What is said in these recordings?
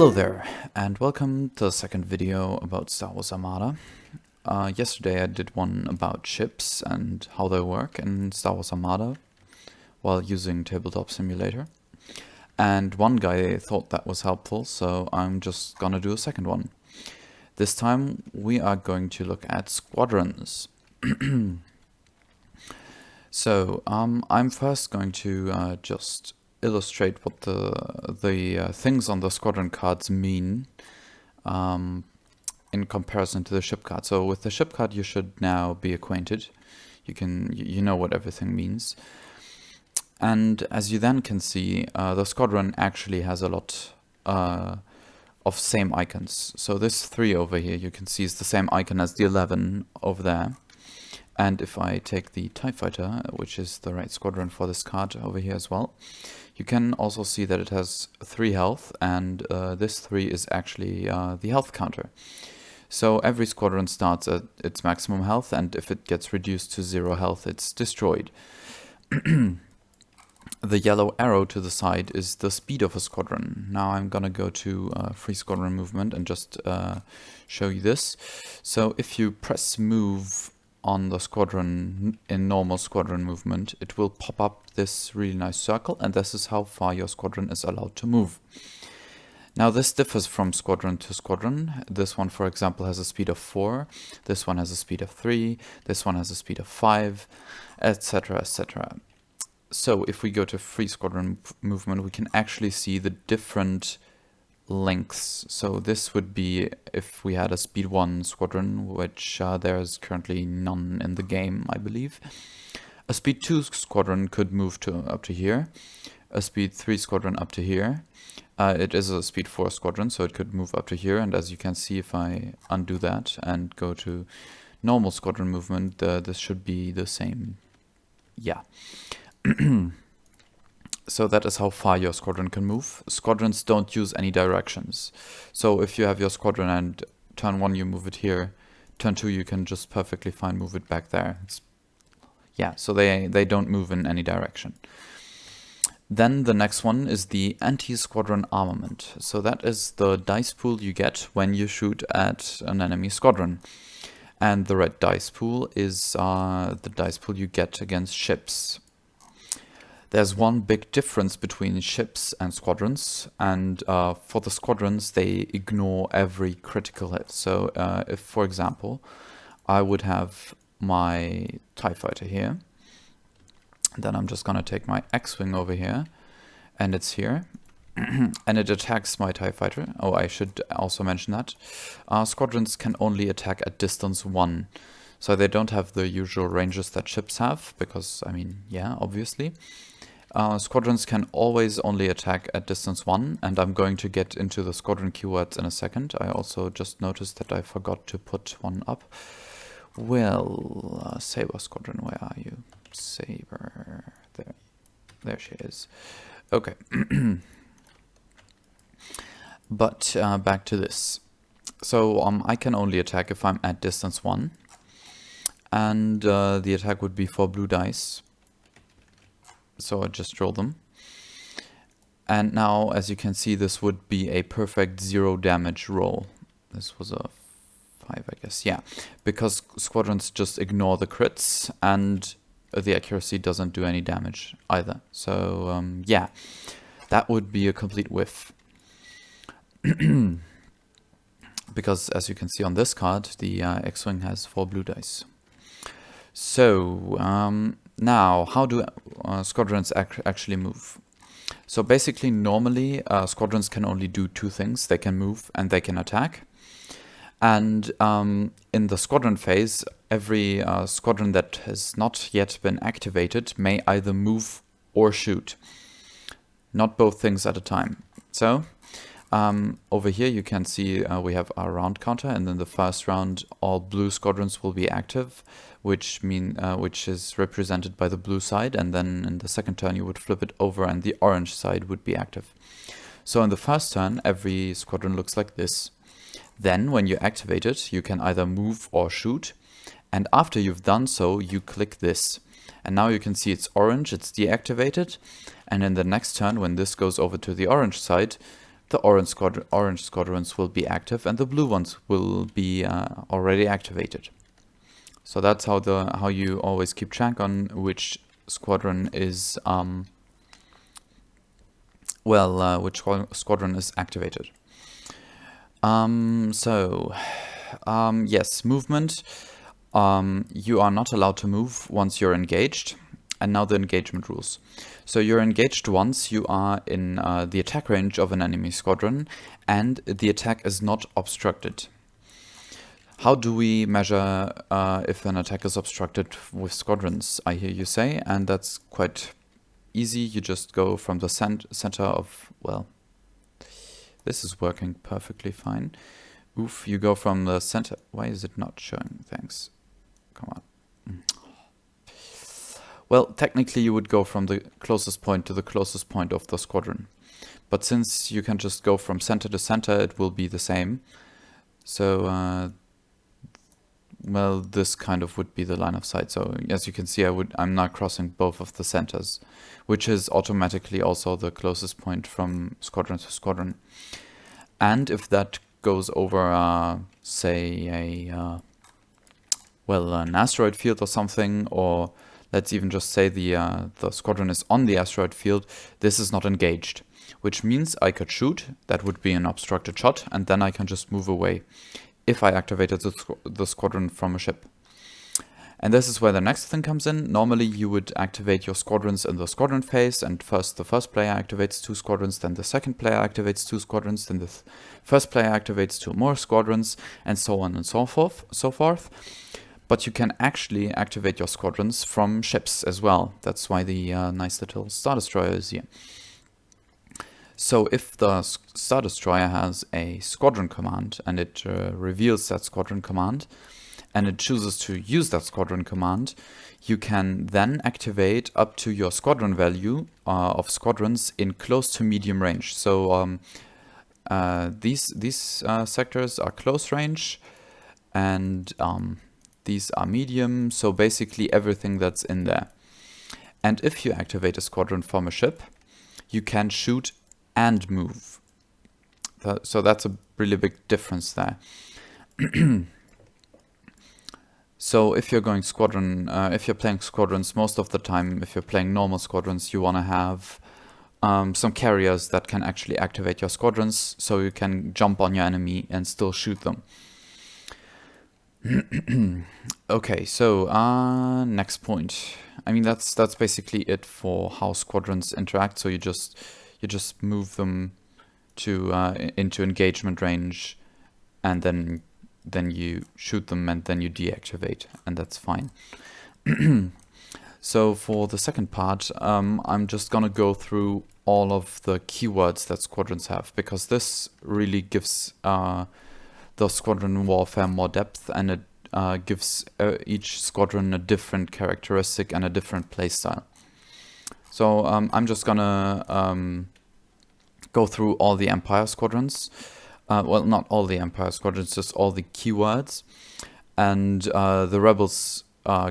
Hello there, and welcome to the second video about Star Wars Armada. Yesterday I did one about ships and how they work in Star Wars Armada while using Tabletop Simulator. And one guy thought that was helpful, so I'm just gonna do a second one. This time we are going to look at Squadrons. So I'm first going to just illustrate what the things on the squadron cards mean in comparison to the ship card. So with the ship card you should now be acquainted. You know what everything means. And as you then can see, the squadron actually has a lot of same icons. So this 3 over here you can see is the same icon as the 11 over there. And if I take the TIE Fighter, which is the right squadron for this card over here as well, you can also see that it has 3 health, and this 3 is actually the health counter. So every squadron starts at its maximum health, and if it gets reduced to 0 health, it's destroyed. The yellow arrow to the side is the speed of a squadron. Now I'm gonna go to free squadron movement and just show you this. So if you press move on the squadron in normal squadron movement, it will pop up this really nice circle, and this is how far your squadron is allowed to move. Now this differs from squadron to squadron. This one, for example, has a speed of 4, this one has a speed of 3, this one has a speed of 5, etc, etc. So if we go to free squadron movement, we can actually see the different lengths. So this would be if we had a speed 1 squadron, which there is currently none in the game, I believe. A speed 2 squadron could move to up to here. A speed 3 squadron up to here. It is a speed 4 squadron, so it could move up to here. And as you can see, if I undo that and go to normal squadron movement, this should be the same. Yeah. So that is how far your squadron can move. Squadrons don't use any directions. So if you have your squadron and turn 1 you move it here, turn 2 you can just perfectly fine move it back there. Yeah, so they don't move in any direction. Then the next one is the anti-squadron armament. So that is the dice pool you get when you shoot at an enemy squadron. And the red dice pool is the dice pool you get against ships. There's one big difference between ships and squadrons, and for the squadrons they ignore every critical hit. So if, for example, I would have my TIE Fighter here, then I'm just gonna take my X-Wing over here, and it's here, and it attacks my TIE Fighter. Oh, I should also mention that. Squadrons can only attack at distance 1. So they don't have the usual ranges that ships have, because, I mean, yeah, obviously. Squadrons can always only attack at distance 1, and I'm going to get into the squadron keywords in a second. I also just noticed that I forgot to put one up. Well, Saber Squadron, where are you? Saber, there she is. Okay. But back to this. So I can only attack if I'm at distance 1. And the attack would be 4 blue dice. So I just roll them. And now, as you can see, this would be a perfect 0 damage roll. This was a 5, I guess. Yeah, because squadrons just ignore the crits, and the accuracy doesn't do any damage either. So yeah, that would be a complete whiff. Because as you can see on this card, the X-Wing has 4 blue dice. So now, how do squadrons actually move? So basically, normally, squadrons can only do 2 things. They can move and they can attack. And in the squadron phase, every squadron that has not yet been activated may either move or shoot. Not both things at a time. So over here you can see we have our round counter, and in the first round all blue squadrons will be active, which is represented by the blue side, and then in the second turn you would flip it over and the orange side would be active. So in the first turn every squadron looks like this. Then when you activate it you can either move or shoot, and after you've done so you click this. And now you can see it's orange, it's deactivated, and in the next turn when this goes over to the orange side, the orange squadrons will be active and the blue ones will be already activated. So that's how you always keep track on which squadron is which squadron is activated. Yes, movement. You are not allowed to move once you're engaged. And now the engagement rules. So you're engaged once you are in the attack range of an enemy squadron and the attack is not obstructed. How do we measure if an attack is obstructed with squadrons, I hear you say, and that's quite easy. You just go from the center of, well, this is working perfectly fine. Oof, you go from the center. Why is it not showing? Thanks. Come on. Well, technically you would go from the closest point to the closest point of the squadron. But since you can just go from center to center, it will be the same. So, well, this kind of would be the line of sight. So as you can see, I'm not crossing both of the centers, which is automatically also the closest point from squadron to squadron. And if that goes over, say, an asteroid field or something, or let's even just say the squadron is on the asteroid field, this is not engaged, which means I could shoot. That would be an obstructed shot, and then I can just move away if I activated the squadron from a ship. And this is where the next thing comes in. Normally you would activate your squadrons in the squadron phase, and first the first player activates 2 squadrons, then the second player activates 2 squadrons, then the first player activates 2 more squadrons, and so on and so forth. But you can actually activate your squadrons from ships as well. That's why the nice little Star Destroyer is here. So if the Star Destroyer has a squadron command and it reveals that squadron command and it chooses to use that squadron command, you can then activate up to your squadron value of squadrons in close to medium range. So these sectors are close range, and these are medium, so basically everything that's in there. And if you activate a squadron from a ship, you can shoot and move. So that's a really big difference there. So if you're going squadron, if you're playing squadrons, most of the time, if you're playing normal squadrons, you want to have some carriers that can actually activate your squadrons, so you can jump on your enemy and still shoot them. Okay, so next point. I mean, that's basically it for how squadrons interact. So you just move them to into engagement range, and then you shoot them, and then you deactivate, and that's fine. So for the second part, I'm just gonna go through all of the keywords that squadrons have, because this really gives the squadron warfare more depth, and it gives each squadron a different characteristic and a different playstyle. So I'm just gonna go through all the Empire squadrons. Well, not all the Empire squadrons, just all the keywords. And the Rebels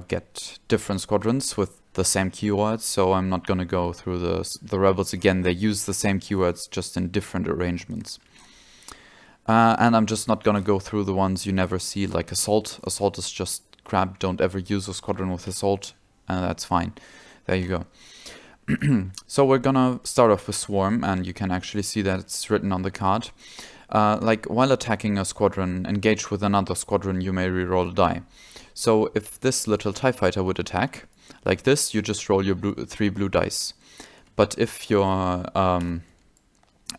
get different squadrons with the same keywords, so I'm not gonna go through the Rebels again. They use the same keywords, just in different arrangements. And I'm just not gonna go through the ones you never see, like Assault. Assault is just crap. Don't ever use a squadron with Assault, and that's fine. There you go. So we're gonna start off with Swarm, and you can actually see that it's written on the card. Like, while attacking a squadron, engage with another squadron, you may reroll a die. So if this little TIE fighter would attack, like this, you just roll your 3 blue dice. But if your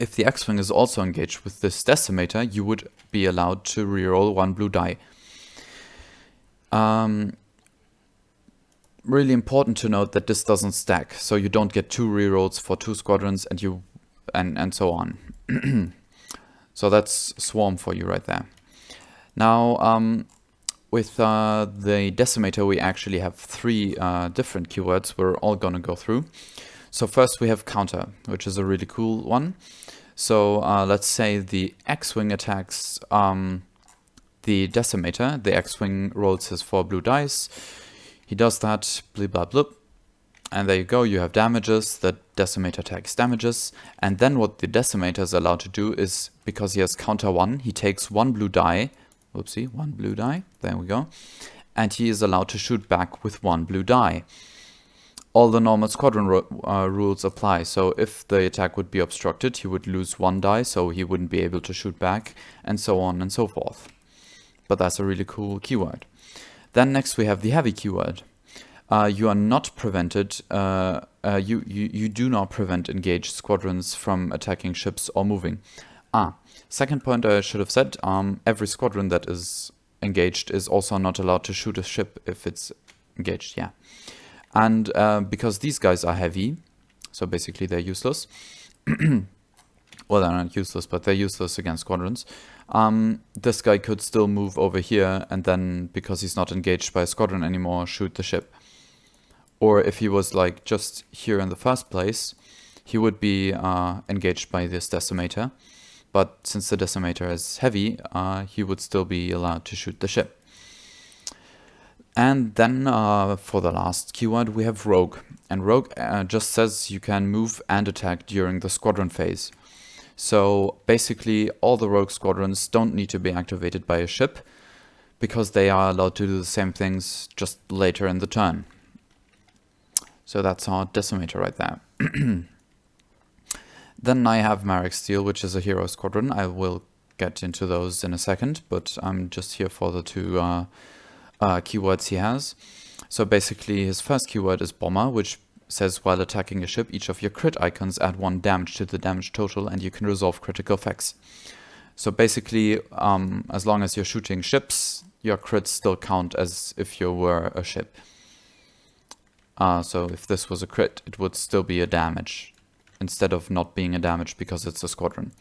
if the X-Wing is also engaged with this decimator, you would be allowed to reroll 1 blue die. Really important to note that this doesn't stack, so you don't get 2 rerolls for 2 squadrons, and so on. So that's Swarm for you right there. Now, with the Decimator, we actually have 3 different keywords we're all gonna go through. So first we have Counter, which is a really cool one. So let's say the X-Wing attacks the Decimator. The X-Wing rolls his 4 blue dice. He does that, blah blah blah. And there you go, you have damages, the Decimator takes damages, and then what the Decimator is allowed to do is, because he has counter 1, he takes 1 blue die, whoopsie, 1 blue die, there we go, and he is allowed to shoot back with 1 blue die. All the normal Squadron rules apply, so if the attack would be obstructed, he would lose 1 die, so he wouldn't be able to shoot back, and so on and so forth. But that's a really cool keyword. Then next we have the heavy keyword. You are not prevented, you do not prevent engaged squadrons from attacking ships or moving. Second point I should have said, every squadron that is engaged is also not allowed to shoot a ship if it's engaged, yeah. And because these guys are heavy, so basically they're useless. Well, they're not useless, but they're useless against squadrons. This guy could still move over here and then, because he's not engaged by a squadron anymore, shoot the ship. Or if he was like just here in the first place, he would be engaged by this Decimator. But since the Decimator is heavy, he would still be allowed to shoot the ship. And then for the last keyword we have Rogue. And Rogue just says you can move and attack during the squadron phase. So basically all the Rogue squadrons don't need to be activated by a ship, because they are allowed to do the same things just later in the turn. So that's our Decimator right there. Then I have Marik Seal, which is a hero squadron. I will get into those in a second, but I'm just here for the two keywords he has. So basically his first keyword is Bomber, which says while attacking a ship, each of your crit icons add 1 damage to the damage total and you can resolve critical effects. So basically, as long as you're shooting ships, your crits still count as if you were a ship. So if this was a crit, it would still be a damage, instead of not being a damage because it's a squadron.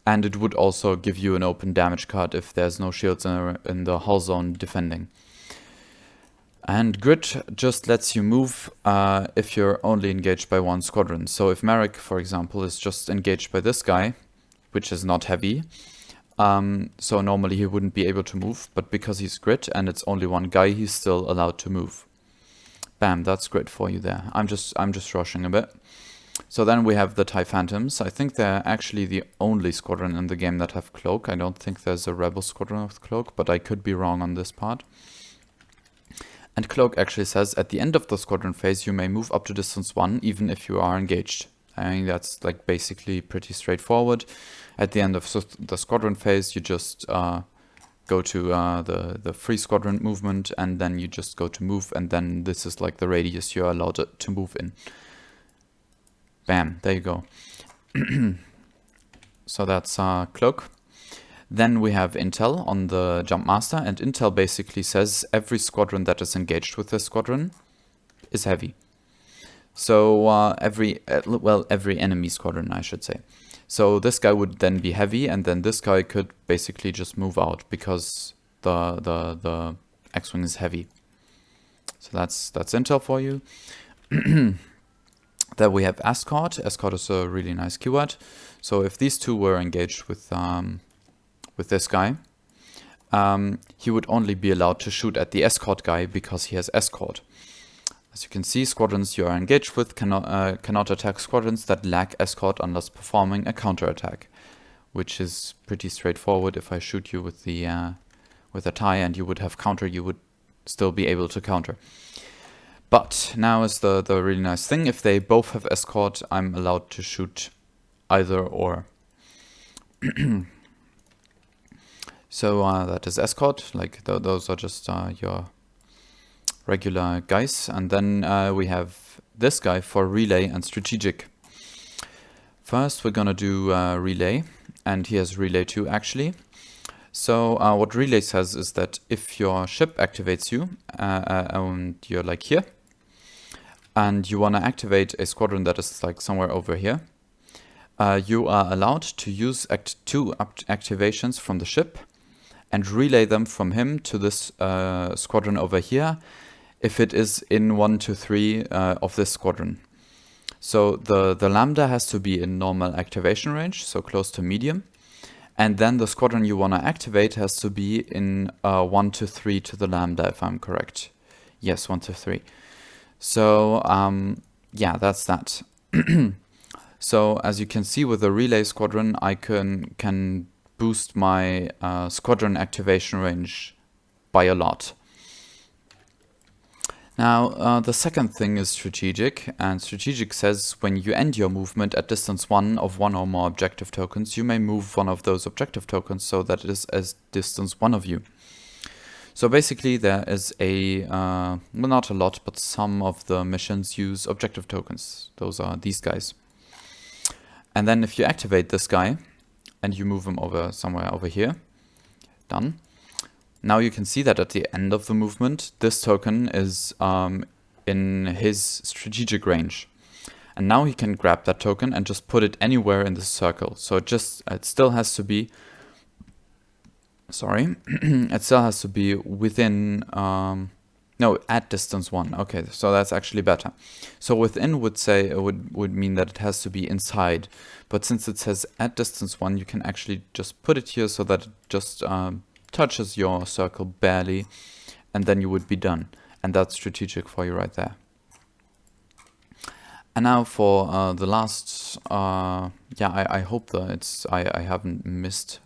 And it would also give you an open damage card if there's no shields in the hull zone defending. And Grit just lets you move if you're only engaged by 1 squadron. So if Marik, for example, is just engaged by this guy, which is not heavy, so normally he wouldn't be able to move, but because he's Grit and it's only 1 guy, he's still allowed to move. Bam, that's Grit for you there. I'm just rushing a bit. So then we have the TIE Phantoms. I think they're actually the only squadron in the game that have Cloak. I don't think there's a Rebel squadron with Cloak, but I could be wrong on this part. And Cloak actually says, at the end of the squadron phase, you may move up to distance 1, even if you are engaged. I mean, that's like basically pretty straightforward. At the end of the squadron phase, you just go to the free squadron movement, and then you just go to move, and then this is like the radius you're allowed to move in. Bam, there you go. So that's Cloak. Then we have Intel on the Jump Master, and Intel basically says every squadron that is engaged with this squadron is heavy. So every enemy squadron, I should say. So this guy would then be heavy, and then this guy could basically just move out because the X-Wing is heavy. So that's Intel for you. Then we have Escort. Escort is a really nice keyword. So if these two were engaged with this guy, he would only be allowed to shoot at the escort guy because he has escort. As you can see, squadrons you are engaged with cannot attack squadrons that lack escort unless performing a counterattack, which is pretty straightforward. If I shoot you with a TIE and you would have counter, you would still be able to counter. But now is the really nice thing. If they both have escort, I'm allowed to shoot either or. So that is escort, like those are just your regular guys. And then we have this guy for relay and strategic. First we're gonna do relay, and he has relay 2 actually. So what relay says is that if your ship activates you, and you're like here, and you wanna activate a squadron that is like somewhere over here, you are allowed to use 2 activations from the ship and relay them from him to this squadron over here if it is in 1 to 3 of this squadron. So the lambda has to be in normal activation range, so close to medium, and then the squadron you want to activate has to be in 1 to 3 to the lambda, if I'm correct. Yes, 1 to 3. So yeah, that's that. So as you can see with the relay squadron, I can boost my squadron activation range by a lot. Now, the second thing is strategic, and strategic says when you end your movement at distance 1 of one or more objective tokens, you may move one of those objective tokens so that it is as distance 1 of you. So basically there is a, well, not a lot, but some of the missions use objective tokens. Those are these guys. And then if you activate this guy, and you move him over somewhere over here, done. Now you can see that at the end of the movement, this token is in his strategic range. And now he can grab that token and just put it anywhere in the circle. So it still has to be, sorry, it still has to be within, no, at distance 1. Okay, so that's actually better. So within would say, would mean that it has to be inside. But since it says at distance 1, you can actually just put it here so that it just touches your circle barely, and then you would be done. And that's strategic for you right there. And now for the last, yeah, I hope that I haven't missed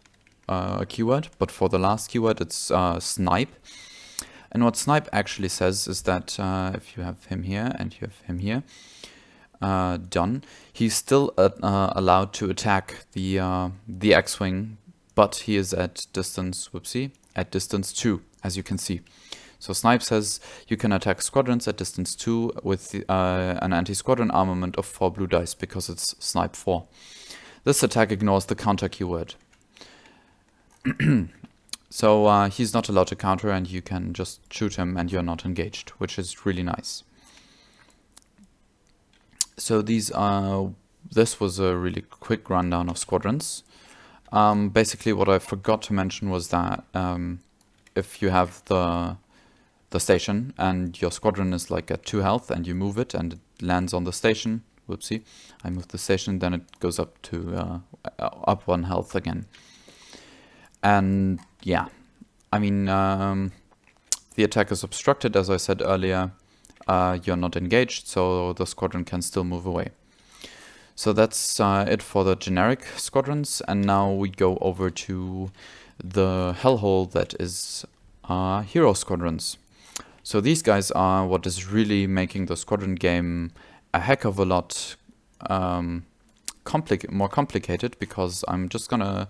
a keyword, but for the last keyword it's Snipe. And what Snipe actually says is that if you have him here and you have him here, done, he's still allowed to attack the X-Wing, but he is at distance, whoopsie, at distance 2, as you can see. So Snipe says you can attack squadrons at distance 2 with an anti-squadron armament of 4 blue dice, because it's Snipe 4. This attack ignores the counter keyword. So he's not allowed to counter, and you can just shoot him and you're not engaged, which is really nice. So this was a really quick rundown of squadrons. Basically what I forgot to mention was that if you have the station and your squadron is like at 2 health and you move it and it lands on the station, whoopsie, I moved the station, then it goes up to up 1 health again. And yeah, I mean, the attack is obstructed, as I said earlier. You're not engaged, so the squadron can still move away. So that's it for the generic squadrons, and now we go over to the hellhole that is hero squadrons. So these guys are what is really making the squadron game a heck of a lot more complicated, because I'm just gonna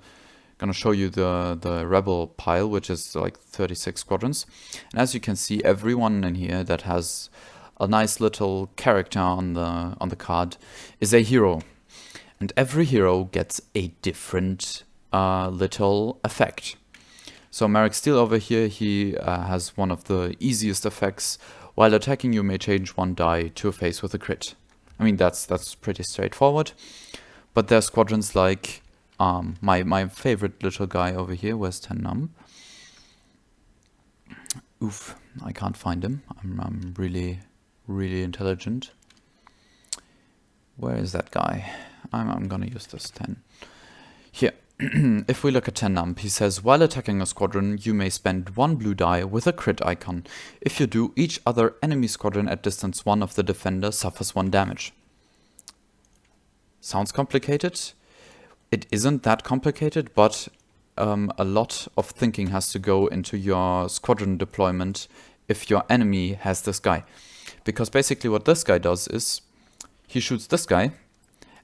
show you the rebel pile, which is like 36 squadrons. And as you can see, everyone in here that has a nice little character on the card is a hero, and every hero gets a different little effect. So Marik Seal over here, he has one of the easiest effects. While attacking, you may change 1 die to a face with a crit. I mean, that's pretty straightforward. But there are squadrons like my favorite little guy over here. Where's 10 num? Oof, I can't find him. I'm really intelligent. Where is that guy? I'm gonna use this 10. Here. If we look at 10 num, he says, while attacking a squadron, you may spend 1 blue die with a crit icon. If you do, each other enemy squadron at distance 1 of the defender suffers 1 damage. Sounds complicated? It isn't that complicated, but a lot of thinking has to go into your squadron deployment if your enemy has this guy. Because basically what this guy does is, he shoots this guy,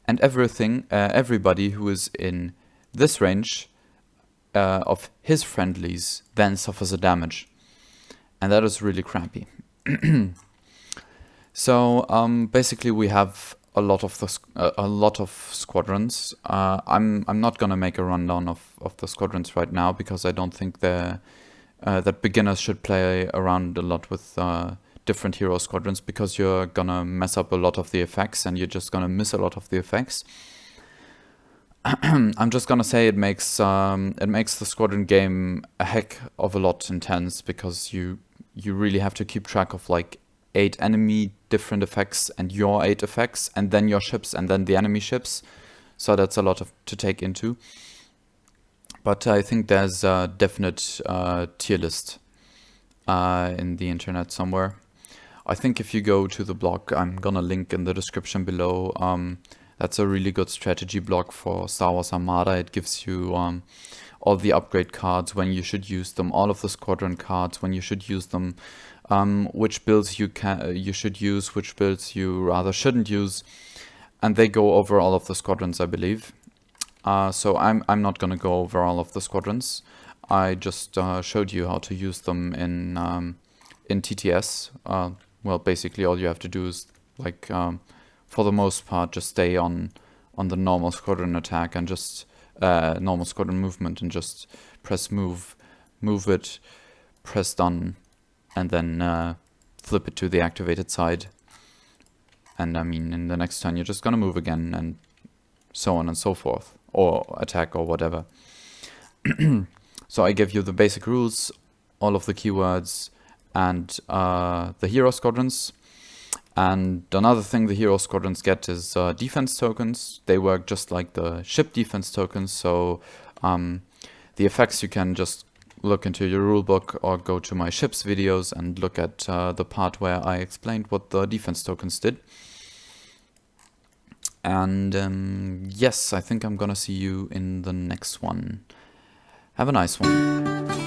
and everybody who is in this range of his friendlies then suffers a damage. And that is really crappy. So basically we have a lot of squadrons. I'm not gonna make a rundown of the squadrons right now, because I don't think that beginners should play around a lot with different hero squadrons, because you're gonna mess up a lot of the effects and you're just gonna miss a lot of the effects. I'm just gonna say it makes the squadron game a heck of a lot intense, because you really have to keep track of like 8 enemy different effects and your 8 effects, and then your ships and then the enemy ships. So that's a lot to take into. But I think there's a definite tier list in the internet somewhere I think if you go to the blog, I'm gonna link in the description below, that's a really good strategy blog for Star Wars Armada. It gives you all the upgrade cards, when you should use them, all of the squadron cards, when you should use them, which builds you should use, which builds you rather shouldn't use, and they go over all of the squadrons, I believe. So I'm not gonna go over all of the squadrons. I just showed you how to use them in TTS. Well, basically all you have to do is, like, for the most part, just stay on the normal squadron attack and just normal squadron movement, and just press move it, press done, and then flip it to the activated side. And I mean, in the next turn you're just gonna move again, and so on and so forth, or attack or whatever. So I gave you the basic rules, all of the keywords, and the hero squadrons. And another thing the hero squadrons get is defense tokens. They work just like the ship defense tokens, so the effects you can just look into your rulebook or go to my ships videos and look at the part where I explained what the defense tokens did. And yes, I think I'm gonna see you in the next one. Have a nice one.